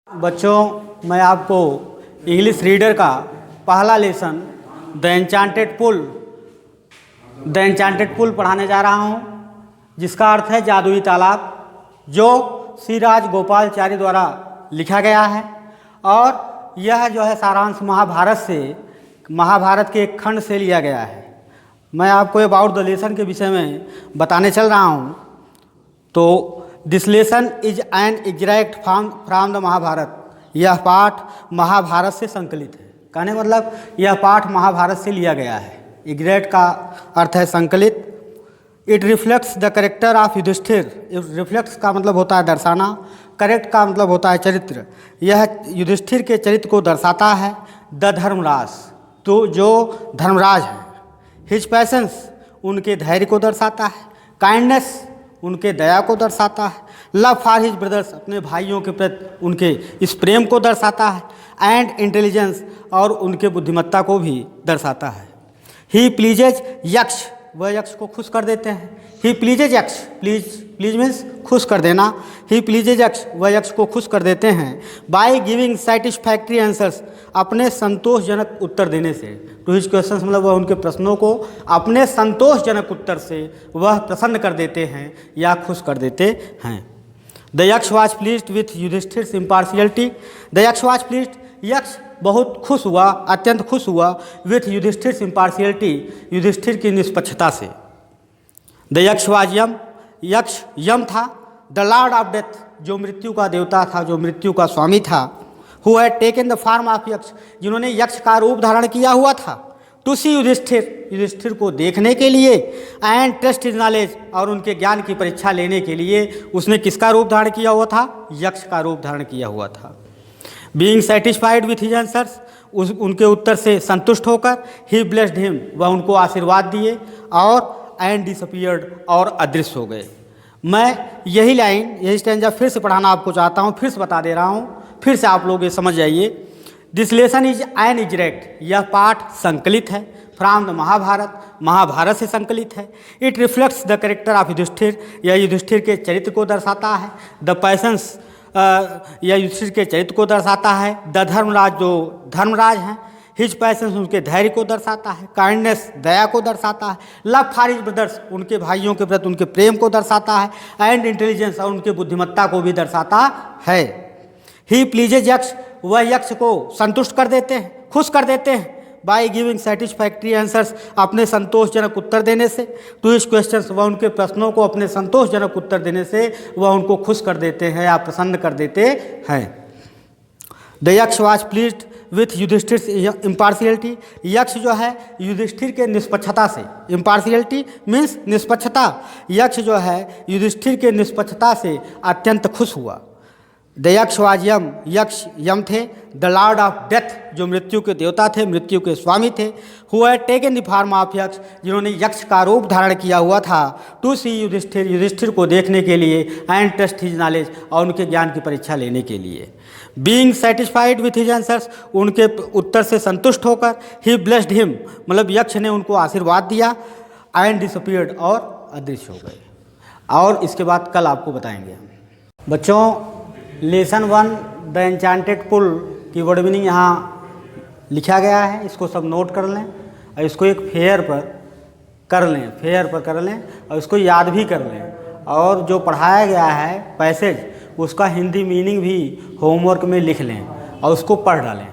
बच्चों, मैं आपको इंग्लिश रीडर का पहला लेसन द एन्चांटेड पुल पढ़ाने जा रहा हूँ, जिसका अर्थ है जादुई तालाब, जो श्री राजगोपालाचारी द्वारा लिखा गया है। और यह जो है सारांश महाभारत के एक खंड से लिया गया है। मैं आपको अबाउट द लेसन के विषय में बताने चल रहा हूँ। तो this lesson is an exact from the Mahabharata. यह पाठ महाभारत से संकलित है। कहने का मतलब यह पाठ महाभारत से लिया गया है। एग्जैक्ट का अर्थ है संकलित। It reflects the character of Yudhishthira. Reflects का मतलब होता है दर्शाना, करेक्ट का मतलब होता है चरित्र। यह युधिष्ठिर के चरित्र को दर्शाता है। द धर्मराज, तो जो धर्मराज हैं। हिज पैशंस, उनके धैर्य को दर्शाता है। काइंडनेस, उनके दया को दर्शाता है। लव फॉर हिज ब्रदर्स, अपने भाइयों के प्रति उनके इस प्रेम को दर्शाता है। एंड इंटेलिजेंस, और उनके बुद्धिमत्ता को भी दर्शाता है। ही प्लीजेज यक्ष, वह यक्ष को खुश कर देते हैं। ही प्लीजेज यक्ष, प्लीज मीन्स खुश कर देना। ही प्लीजेज यक्ष, वह यक्ष को खुश कर देते हैं। बाय गिविंग सेटिस्फैक्ट्री आंसर्स, अपने संतोषजनक उत्तर देने से। टू हिज क्वेश्चंस मतलब वह उनके प्रश्नों को अपने संतोषजनक उत्तर से वह प्रसन्न कर देते हैं या खुश कर देते हैं। The Yaksha was pleased with Yudhishthir's impartiality. The Yaksha was pleased, Yaksha बहुत खुश हुआ, अत्यंत खुश हुआ। विथ युधिष्ठिर्स इम्पार्शियलिटी, युधिष्ठिर की निष्पक्षता से। द यक्ष वॉज यम, यक्ष यम था। द लॉर्ड ऑफ डेथ, जो मृत्यु का देवता था, जो मृत्यु का स्वामी था। Who had taken the form of यक्ष, जिन्होंने यक्ष का रूप धारण किया हुआ था। टू सी युधिष्ठिर, युधिष्ठिर को देखने के लिए। एंड टेस्ट हिज नॉलेज, और उनके ज्ञान की परीक्षा लेने के लिए उसने किसका रूप धारण किया हुआ था? यक्ष का रूप धारण किया हुआ था। Being satisfied with his answers, उनके उत्तर से संतुष्ट होकर। ही ब्लेस्ड हिम, वह उनको आशीर्वाद दिए। और एंड डिसअपीयर्ड, और अदृश्य हो गए। मैं यही लाइन, यही स्टैंजा फिर से पढ़ाना आपको चाहता हूँ, फिर से बता दे रहा हूँ, फिर से आप लोग ये समझ जाइए। This lesson is an exact, यह पाठ संकलित है। फ्रॉम द महाभारत, महाभारत से संकलित है। It reflects the character of Yudhishthira, यह युधिष्ठिर के चरित्र को दर्शाता है। द पैशंस, यह युधिष्ठिर के चरित्र को दर्शाता है। द धर्मराज, जो धर्मराज हैं। हिज पैशंस, उनके धैर्य को दर्शाता है। काइंडनेस, दया को दर्शाता है। लव फॉर हिज ब्रदर्स, उनके भाइयों के प्रति उनके प्रेम को दर्शाता है। एंड इंटेलिजेंस, और उनके बुद्धिमत्ता को भी दर्शाता है। ही प्लीजेज यक्ष, वह यक्ष को संतुष्ट कर देते हैं, खुश कर देते हैं। बाय गिविंग सेटिस्फैक्ट्री आंसर्स, अपने संतोषजनक उत्तर देने से। टू हिज क्वेश्चंस, वह उनके प्रश्नों को अपने संतोषजनक उत्तर देने से वह उनको खुश कर देते हैं या प्रसन्न कर देते हैं। The Yaksha was pleased with Yudhishthir's impartiality, यक्ष जो है युधिष्ठिर के निष्पक्षता से। इम्पार्शियलिटी मीन्स निष्पक्षता। यक्ष जो है युधिष्ठिर के निष्पक्षता से अत्यंत खुश हुआ। द यक्ष वॉज यम, यक्ष यम थे। द लॉर्ड ऑफ डेथ, जो मृत्यु के देवता थे, मृत्यु के स्वामी थे। Who had taken the form of यक्ष, जिन्होंने यक्ष का रूप धारण किया हुआ था। टू सी युधिष्ठिर, युधिष्ठिर को देखने के लिए। एंड टेस्ट हिज नॉलेज, और उनके ज्ञान की परीक्षा लेने के लिए। Being satisfied with his answers, उनके उत्तर से संतुष्ट होकर। ही ब्लेस्ड हिम, मतलब यक्ष ने उनको आशीर्वाद दिया। एंड डिसअपीयर्ड, और अदृश्य हो गए। और इसके बाद कल आपको बताएंगे। बच्चों, लेसन 1 द एन्चांटेड पुल की वर्ड मीनिंग यहाँ लिखा गया है, इसको सब नोट कर लें और इसको एक फेयर पर कर लें और इसको याद भी कर लें। और जो पढ़ाया गया है पैसेज, उसका हिंदी मीनिंग भी होमवर्क में लिख लें और उसको पढ़ डालें।